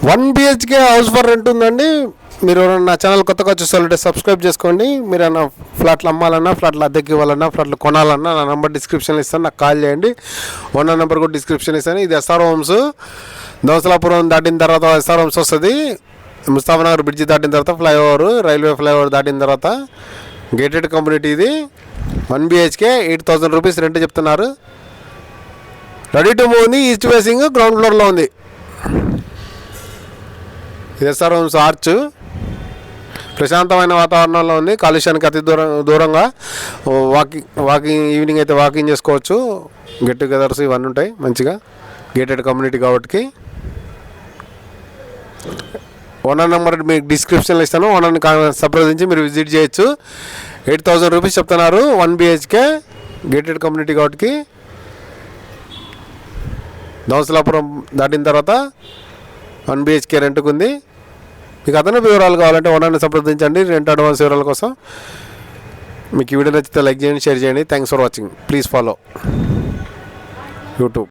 1 BHK house for rent ఉందండి. మీరు నా ఛానల్ కొత్తగా చూసాలంటే సబ్స్క్రైబ్ చేసుకోండి. మీరు ఏమైనా ఫ్లాట్లు అమ్మాలన్నా, ఫ్లాట్లు అద్దెకి ఇవ్వాలన్నా, ఫ్లాట్లు కొనాలన్నా నా నెంబర్ డిస్క్రిప్షన్లో ఇస్తాను, నాకు కాల్ చేయండి. ఓనర్ నెంబర్ కూడా డిస్క్రిప్షన్ ఇస్తాను. ఇది ఎస్ఆర్ హోమ్స్. దోసలాపురం దాటిన తర్వాత ఎస్ఆర్ హోమ్స్ వస్తుంది. ముస్తాఫానగర్ బ్రిడ్జి దాటిన తర్వాత ఫ్లైఓవర్, రైల్వే ఫ్లైఓవర్ దాటిన తర్వాత గేటెడ్ కమ్యూనిటీ. ఇది 1 BHK 8,000 రూపీస్ రెంట్ చెప్తున్నారు. రెడీ టు మూవ్ ఉంది. ఈస్ట్ ఫేసింగ్ గ్రౌండ్ ఫ్లోర్లో ఉంది. ఇది ఎస్ఆర్ హోమ్స్ ఆర్చ్. ప్రశాంతమైన వాతావరణంలో ఉంది. కాలుష్యానికి అతి దూరంగా వాకింగ్ ఈవినింగ్ అయితే వాకింగ్ చేసుకోవచ్చు. గెట్ టుగెదర్స్ ఇవన్నీ ఉంటాయి మంచిగా. గేటెడ్ కమ్యూనిటీ కాబట్టి. ఓనర్ నెంబర్ మీకు డిస్క్రిప్షన్లో ఇస్తాను. ఓనర్ని సంప్రదించి మీరు విజిట్ చేయొచ్చు. 8,000 రూపీస్ చెప్తున్నారు 1 BHK గేటెడ్ కమ్యూనిటీ కాబట్టి. దోసలాపురం దాటిన తర్వాత 1 BHK రెంట్కు ఉంది. మీకు అదనపు వివరాలు కావాలంటే ఓనర్ని సంప్రదించండి. రెంట్ అడ్వాన్స్ వివరాల కోసం. మీకు ఈ వీడియో నచ్చితే లైక్ చేయండి, షేర్ చేయండి. Thanks for watching. Please follow YouTube.